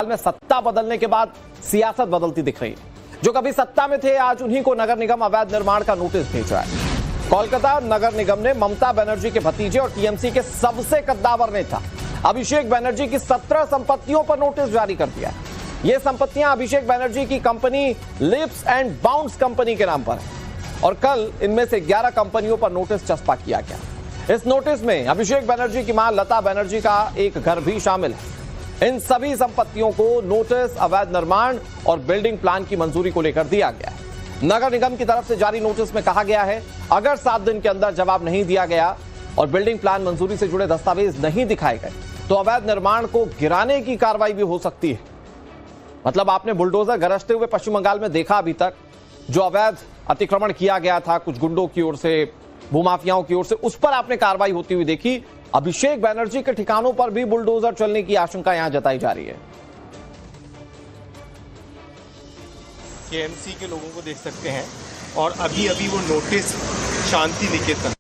में सत्ता बदलने के बाद सियासत बदलती दिख रही है। जो कभी सत्ता में थे आज उन्हीं को नगर निगम अवैध निर्माण का नोटिस भेज रहा है। कोलकाता नगर निगम ने ममता बनर्जी के भतीजे और टीएमसी के सबसे कद्दावर नेता अभिषेक बनर्जी की 17 संपत्तियों पर नोटिस जारी कर दिया है। ये संपत्तियां अभिषेक बनर्जी की company lips and bounds company के नाम पर है और कल इनमें से 11 कंपनियों पर नोटिस चस्पा किया गया। इस नोटिस में अभिषेक बनर्जी की मां लता बनर्जी का एक घर भी शामिल है। इन सभी संपत्तियों को नोटिस अवैध निर्माण और बिल्डिंग प्लान की मंजूरी को लेकर दिया गया है। नगर निगम की तरफ से जारी नोटिस में कहा गया है अगर 7 दिन के अंदर जवाब नहीं दिया गया और बिल्डिंग प्लान मंजूरी से जुड़े दस्तावेज नहीं दिखाए गए तो अवैध निर्माण को गिराने की कार्रवाई भी हो सकती है। मतलब आपने बुलडोजर गरजते हुए पश्चिम बंगाल में देखा अभी तक, जो अवैध अतिक्रमण किया गया था कुछ गुंडों की ओर से, भूमाफियाओं की ओर से, उस पर आपने कार्रवाई होती हुई देखी। अभिषेक बनर्जी के ठिकानों पर भी बुलडोजर चलने की आशंका यहां जताई जा रही है। केएमसी के लोगों को देख सकते हैं और अभी अभी वो नोटिस शांति निकेतन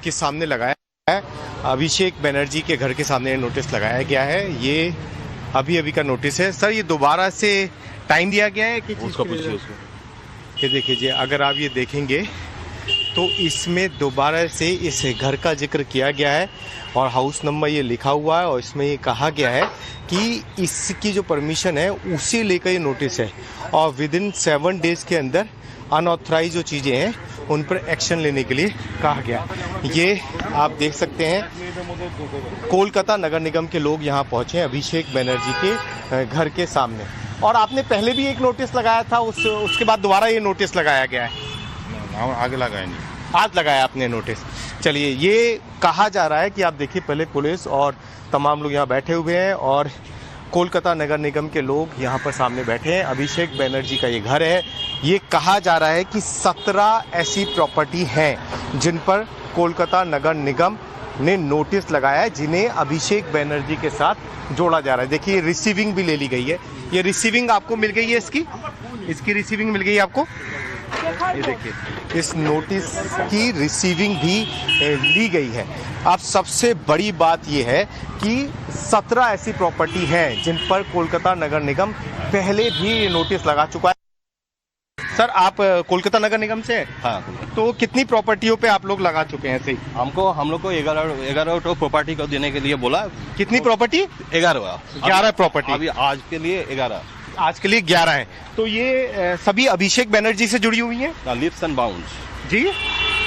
के सामने लगाया है। अभिषेक बनर्जी के घर के सामने नोटिस लगाया गया है। ये अभी अभी का नोटिस है। सर ये दोबारा से टाइम दिया गया है कि उसको पूछिए उसको। ये देखिए, अगर आप ये देखेंगे तो इसमें दोबारा से इस घर का जिक्र किया गया है और हाउस नंबर ये लिखा हुआ है और इसमें ये कहा गया है कि इसकी जो परमिशन है उसे लेकर ये नोटिस है और विद इन 7 डेज के अंदर अनऑथराइज जो चीज़ें हैं उन पर एक्शन लेने के लिए कहा गया। ये आप देख सकते हैं कोलकाता नगर निगम के लोग यहाँ पहुँचे हैं अभिषेक बनर्जी के घर के सामने। और आपने पहले भी एक नोटिस लगाया था, उसके बाद दोबारा ये नोटिस लगाया गया है। आगे लगाया नहीं, आज लगाया आपने नोटिस। चलिए, ये कहा जा रहा है कि आप देखिए पहले पुलिस और तमाम लोग यहाँ बैठे हुए हैं और कोलकाता नगर निगम के लोग यहाँ पर सामने बैठे हैं। अभिषेक बनर्जी का ये घर है। ये कहा जा रहा है कि 17 ऐसी प्रॉपर्टी हैं जिन पर कोलकाता नगर निगम ने नोटिस लगाया है जिन्हें अभिषेक बनर्जी के साथ जोड़ा जा रहा है। देखिए रिसीविंग भी ले ली गई है। ये रिसीविंग आपको मिल गई है, इसकी रिसीविंग मिल गई है आपको। ये देखिए इस नोटिस की रिसीविंग भी ली गई है। अब सबसे बड़ी बात यह है कि 17 ऐसी प्रॉपर्टी हैं जिन पर कोलकाता नगर निगम पहले भी नोटिस लगा चुका है। सर आप कोलकाता नगर निगम से हैं? हाँ। तो कितनी प्रॉपर्टियों पे आप लोग लगा चुके हैं ऐसे? हम लोग को 11 तो प्रॉपर्टी को देने के लिए बोला। कितनी प्रॉपर्टी? 11 प्रॉपर्टी। अभी आज के लिए 11। आज के लिए 11 है। तो ये सभी अभिषेक बनर्जी से जुड़ी हुई हैं? लिप्स एंड बाउंड्स जी,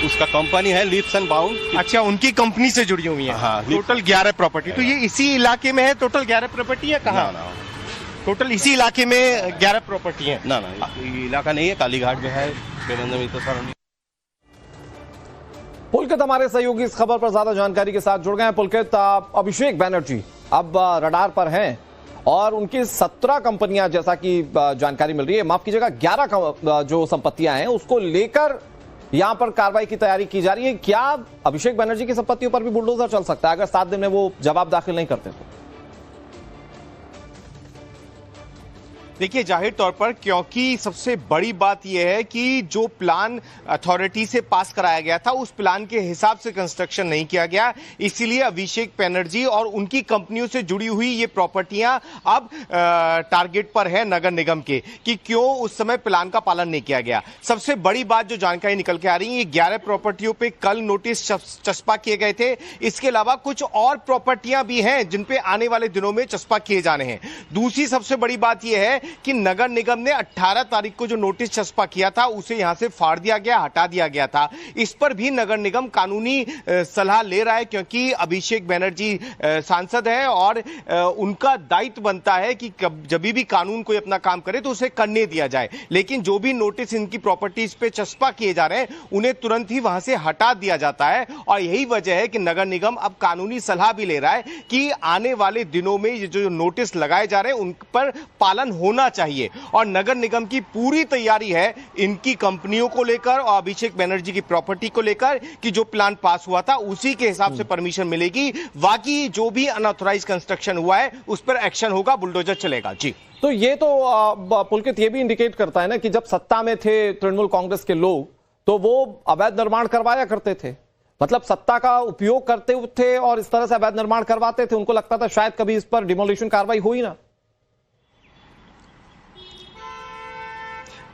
उसका कंपनी है लिप्स एंड बाउंड। अच्छा, उनकी कंपनी से जुड़ी हुई है। हाँ, टोटल 11 प्रॉपर्टी। तो ये इसी इलाके में है टोटल 11 प्रॉपर्टी है? कहाँ? ना, टोटल इसी इलाके में 11 प्रॉपर्टी है? ना इलाका नहीं है, कालीघाट में है। पुलकित हमारे सहयोगी इस खबर पर ज्यादा जानकारी के साथ जुड़ गए हैं। पुलकित, अभिषेक बनर्जी अब रडार पर हैं और उनकी 17 कंपनियां, जैसा कि जानकारी मिल रही है, माफ कीजिएगा 11 जो संपत्तियां हैं उसको लेकर यहां पर कार्रवाई की तैयारी की जा रही है। क्या अभिषेक बनर्जी की संपत्तियों पर भी बुलडोजर चल सकता है अगर 7 दिन में वो जवाब दाखिल नहीं करते तो? देखिए, जाहिर तौर पर क्योंकि सबसे बड़ी बात यह है कि जो प्लान अथॉरिटी से पास कराया गया था उस प्लान के हिसाब से कंस्ट्रक्शन नहीं किया गया, इसीलिए अभिषेक बनर्जी और उनकी कंपनियों से जुड़ी हुई ये प्रॉपर्टियां अब टारगेट पर है नगर निगम के कि क्यों उस समय प्लान का पालन नहीं किया गया। सबसे बड़ी बात जो जानकारी निकल के आ रही है, ये 11 प्रॉपर्टियों पे कल नोटिस चस्पा किए गए थे। इसके अलावा कुछ और प्रॉपर्टियां भी हैं जिन पे आने वाले दिनों में चस्पा किए जाने हैं। दूसरी सबसे बड़ी बात यह है कि नगर निगम ने 18 तारीख को जो नोटिस चस्पा किया था उसे यहां से फाड़ दिया गया, हटा दिया गया था। इस पर भी नगर निगम कानूनी सलाह ले रहा है क्योंकि अभिषेक बनर्जी सांसद है और उनका दायित्व बनता है कि जब भी कानून कोई अपना काम करे तो उसे करने दिया जाए। लेकिन जो भी नोटिस इनकी प्रॉपर्टीज पे चस्पा किए जा रहे हैं उन्हें तुरंत ही वहां से हटा दिया जाता है और यही वजह है कि नगर निगम अब कानूनी सलाह भी ले रहा है कि आने वाले दिनों में ये जो नोटिस लगाए जा रहे हैं उन पर पालन होना चाहिए। और नगर निगम की पूरी तैयारी है इनकी कंपनियों को लेकर और अभिषेक बनर्जी की प्रॉपर्टी को लेकर कि जो प्लान पास हुआ था उसी के हिसाब से परमिशन मिलेगी। बाकी जो भी अनऑथराइज कंस्ट्रक्शन हुआ है उस पर एक्शन होगा, बुलडोजर चलेगा। जी, तो ये तो पुलकित ये भी इंडिकेट करता है ना कि जब सत्ता में थे तृणमूल कांग्रेस के लोग तो वो अवैध निर्माण करवाया करते थे, मतलब सत्ता का उपयोग करते थे और इस तरह से अवैध निर्माण करवाते थे। उनको लगता था शायद कभी इस पर डिमोलिशन कार्रवाई हुई ना।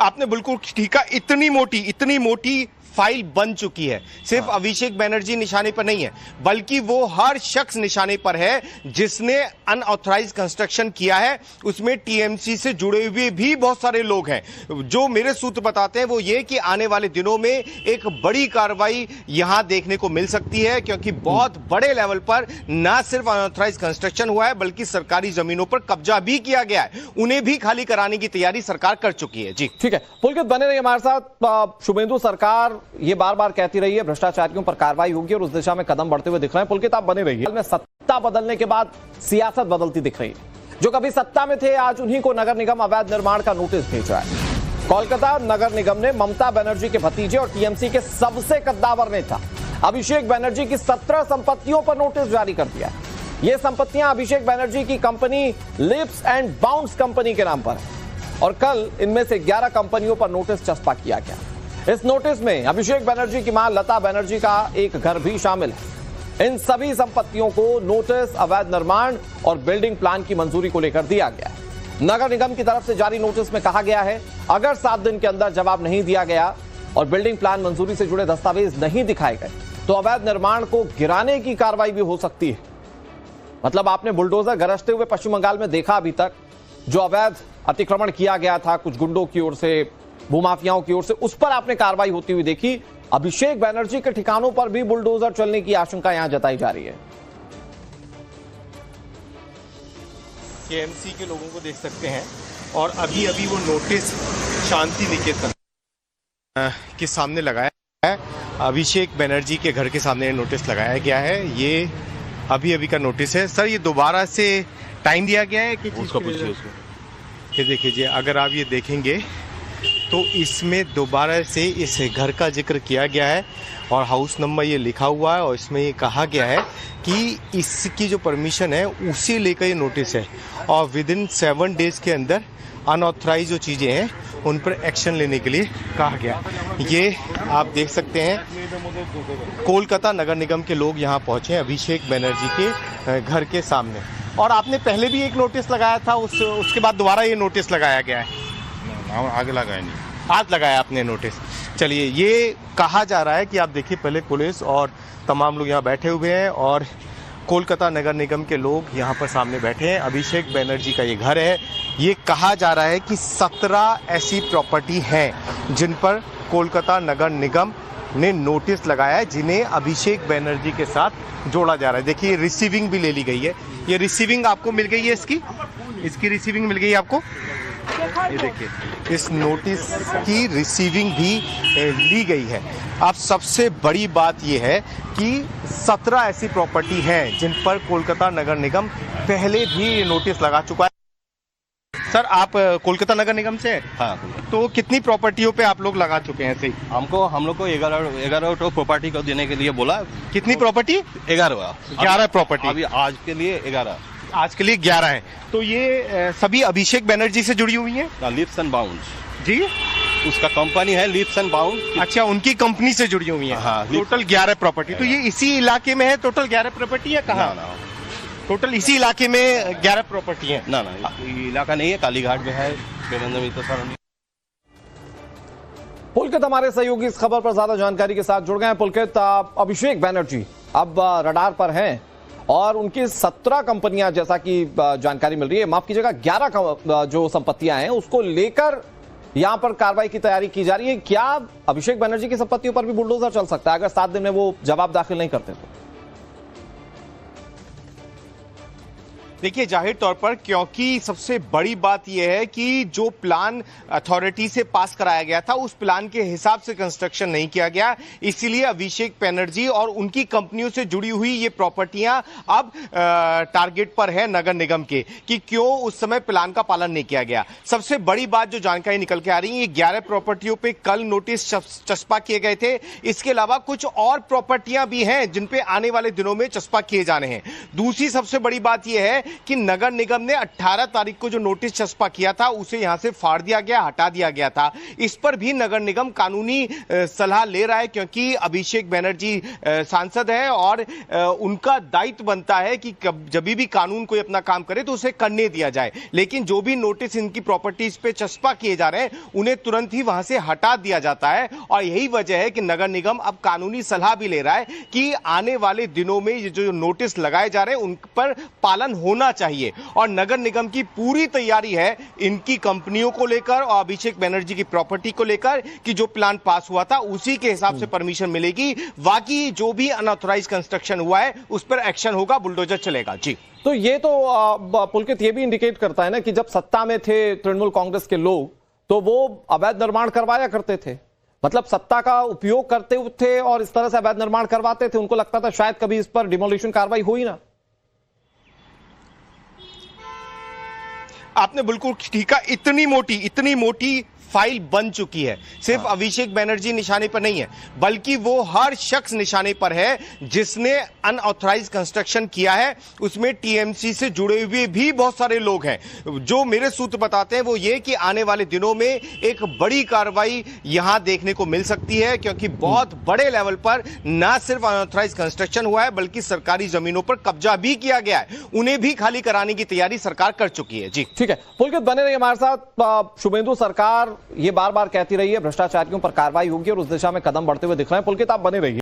आपने बिल्कुल ठीक कहा, इतनी मोटी फाइल बन चुकी है। सिर्फ अभिषेक बनर्जी निशाने पर नहीं है, बल्कि वो हर शख्स निशाने पर है जिसने अनऑथराइज्ड कंस्ट्रक्शन किया है। उसमें टीएमसी से जुड़े हुए भी बहुत सारे लोग हैं। जो मेरे सूत्र बताते हैं वो ये कि आने वाले दिनों में एक बड़ी कार्रवाई यहां देखने को मिल सकती है, क्योंकि बहुत बड़े लेवल पर न सिर्फ अनऑथराइज्ड कंस्ट्रक्शन हुआ है, बल्कि सरकारी जमीनों पर कब्जा भी किया गया है। उन्हें भी खाली कराने की तैयारी सरकार कर चुकी है। जी ठीक है, पुलकित बने रहिए हमारे साथ। शुभेंदु सरकार ये बार बार कहती रही है भ्रष्टाचारियों पर कार्रवाई होगी और उस दिशा में कदम बढ़ते हुए दिख रहे हैं। पुलकित आप बने रहिए। में सत्ता बदलने के बाद सियासत बदलती दिख रही है। जो कभी सत्ता में थे आज उन्हीं को नगर निगम अवैध निर्माण का नोटिस भेज रहा है। कोलकाता नगर निगम ने ममता बनर्जी के भतीजे और टीएमसी के सबसे कद्दावर नेता अभिषेक बनर्जी की 17 संपत्तियों पर नोटिस जारी कर दिया है। ये संपत्तियां अभिषेक बनर्जी की company lips and bounds company के नाम पर है और कल इनमें से 11 कंपनियों पर नोटिस चस्पा किया गया। इस नोटिस में अभिषेक बनर्जी की मां लता बनर्जी का एक घर भी शामिल है। इन सभी संपत्तियों को नोटिस अवैध निर्माण और बिल्डिंग प्लान की मंजूरी को लेकर दिया गया है। नगर निगम की तरफ से जारी नोटिस में कहा गया है, अगर 7 दिन के अंदर जवाब नहीं दिया गया और बिल्डिंग प्लान मंजूरी से जुड़े दस्तावेज नहीं दिखाए गए तो अवैध निर्माण को गिराने की कार्रवाई भी हो सकती है। मतलब आपने बुलडोजर गरजते हुए पश्चिम बंगाल में देखा अभी तक, जो अवैध अतिक्रमण किया गया था कुछ गुंडों की ओर से, भूमाफियाओं की ओर से, उस पर आपने कार्रवाई होती हुई देखी। अभिषेक बनर्जी के ठिकानों पर भी बुलडोजर चलने की आशंका यहां जताई जा रही है। केएमसी के लोगों को देख सकते हैं और अभी वो नोटिस शांति निकेतन के सामने लगाया है। अभिषेक बनर्जी के घर के सामने नोटिस लगाया गया है। ये अभी का नोटिस है। सर, ये दोबारा से टाइम दिया गया है कि उसको पूछिए उसको। ये देखिए, अगर आप ये देखेंगे तो इसमें दोबारा से इस घर का जिक्र किया गया है और हाउस नंबर ये लिखा हुआ है और इसमें ये कहा गया है कि इसकी जो परमिशन है उसी लेकर ये नोटिस है और विदिन 7 डेज के अंदर अनऑथराइज जो चीज़ें हैं उन पर एक्शन लेने के लिए कहा गया। ये आप देख सकते हैं, कोलकाता नगर निगम के लोग यहाँ पहुँचे अभिषेक बनर्जी के घर के सामने। और आपने पहले भी एक नोटिस लगाया था, उसके बाद दोबारा ये नोटिस लगाया गया है। आगे लगाया नहीं, आज लगाया आपने नोटिस। चलिए, ये कहा जा रहा है कि आप देखिए, पहले पुलिस और तमाम लोग यहाँ बैठे हुए हैं और कोलकाता नगर निगम के लोग यहाँ पर सामने बैठे हैं। अभिषेक बनर्जी का ये घर है। ये कहा जा रहा है कि 17 ऐसी प्रॉपर्टी हैं जिन पर कोलकाता नगर निगम ने नोटिस लगाया है, जिन्हें अभिषेक बनर्जी के साथ जोड़ा जा रहा है। देखिए, रिसीविंग भी ले ली गई है। ये रिसीविंग आपको मिल गई है, इसकी रिसीविंग मिल गई है आपको। ये देखिए, इस नोटिस की रिसीविंग भी ली गई है। अब सबसे बड़ी बात यह है कि 17 ऐसी प्रॉपर्टी हैं जिन पर कोलकाता नगर निगम पहले भी नोटिस लगा चुका है। सर, आप कोलकाता नगर निगम से हैं? हाँ। तो कितनी प्रॉपर्टियों पे आप लोग लगा चुके हैं? सही, हम लोग को 11 प्रॉपर्टी को देने के लिए बोला। कितनी प्रॉपर्टी? 11 प्रॉपर्टी। अभी आज के लिए 11। आज के लिए 11 है। तो ये सभी अभिषेक बनर्जी से जुड़ी हुई हैं? लिप्स एंड बाउंड्स जी, उसका कंपनी है लिप्स एंड बाउंड। अच्छा, उनकी कंपनी से जुड़ी हुई है। हाँ, टोटल 11 प्रॉपर्टी। तो ये इसी इलाके में है टोटल 11 प्रॉपर्टी है? कहाँ? ना, टोटल इसी इलाके में 11 प्रॉपर्टी है? ना, इलाका नहीं है, कालीघाट में है। पुलकित हमारे सहयोगी इस खबर पर ज्यादा जानकारी के साथ जुड़ गए हैं। पुलकित, अभिषेक बनर्जी अब रडार पर हैं और उनकी 17 कंपनियां, जैसा कि जानकारी मिल रही है, माफ कीजिएगा 11 जो संपत्तियां हैं उसको लेकर यहां पर कार्रवाई की तैयारी की जा रही है। क्या अभिषेक बनर्जी की संपत्तियों पर भी बुलडोजर चल सकता है अगर 7 दिन में वो जवाब दाखिल नहीं करते तो? देखिए, जाहिर तौर पर, क्योंकि सबसे बड़ी बात यह है कि जो प्लान अथॉरिटी से पास कराया गया था उस प्लान के हिसाब से कंस्ट्रक्शन नहीं किया गया, इसीलिए अभिषेक बनर्जी और उनकी कंपनियों से जुड़ी हुई ये प्रॉपर्टियां अब टारगेट पर है नगर निगम के कि क्यों उस समय प्लान का पालन नहीं किया गया। सबसे बड़ी बात जो जानकारी निकल के आ रही है, ये 11 प्रॉपर्टियों पे कल नोटिस चस्पा किए गए थे। इसके अलावा कुछ और प्रॉपर्टियां भी हैं जिन पे आने वाले दिनों में चस्पा किए जाने हैं। दूसरी सबसे बड़ी बात यह है कि नगर निगम ने 18 तारीख को जो नोटिस चस्पा किया था उसे यहां से फाड़ दिया गया, हटा दिया गया था। इस पर भी नगर निगम कानूनी सलाह ले रहा है, क्योंकि अभिषेक बनर्जी सांसद है और उनका दायित्व बनता है कि जब भी कानून कोई अपना काम करे तो उसे करने दिया जाए। लेकिन जो भी नोटिस इनकी प्रॉपर्टीज पे चस्पा किए जा रहे हैं उन्हें तुरंत ही वहां से हटा दिया जाता है, और यही वजह है कि नगर निगम अब कानूनी सलाह भी ले रहा है कि आने वाले दिनों में ये जो नोटिस लगाए जा रहे हैं उन पर पालन होना चाहिए। और नगर निगम की पूरी तैयारी है इनकी कंपनियों को लेकर और अभिषेक बनर्जी की प्रॉपर्टी को लेकर कि जो प्लान पास हुआ था उसी के हिसाब से परमिशन मिलेगी, बाकी जो भी अनऑथराइज कंस्ट्रक्शन हुआ है उस पर एक्शन होगा, बुलडोजर चलेगा। जी, तो ये तो पुलकित ये भी इंडिकेट करता है ना कि जब सत्ता में थे तृणमूल कांग्रेस के लोग तो वो अवैध निर्माण करवाया करते थे, मतलब सत्ता का उपयोग करते थे और इस तरह से अवैध निर्माण करवाते थे। उनको लगता था शायद कभी इस पर डिमोलिशन कार्रवाई हुई ना। आपने बिल्कुल ठीक कहा, इतनी मोटी फाइल बन चुकी है। सिर्फ अभिषेक बनर्जी निशाने पर नहीं है, बल्कि वो हर शख्स निशाने पर है जिसने अनऑथराइज कंस्ट्रक्शन किया है। उसमें टीएमसी से जुड़े हुए भी बहुत सारे लोग हैं। जो मेरे सूत्र बताते हैं वो ये कि आने वाले दिनों में एक बड़ी कार्रवाई यहां देखने को मिल सकती है, क्योंकि बहुत बड़े लेवल पर ना सिर्फ अनऑथराइज कंस्ट्रक्शन हुआ है बल्कि सरकारी जमीनों पर कब्जा भी किया गया है। उन्हें भी खाली कराने की तैयारी सरकार कर चुकी है। जी ठीक है, पुलकित बने रहिए हमारे साथ। शुभेंदु सरकार ये बार बार कहती रही है भ्रष्टाचारियों पर कार्रवाई होगी और उस दिशा में कदम बढ़ते हुए दिख रहे हैं। पुलकित आप बने रहिए।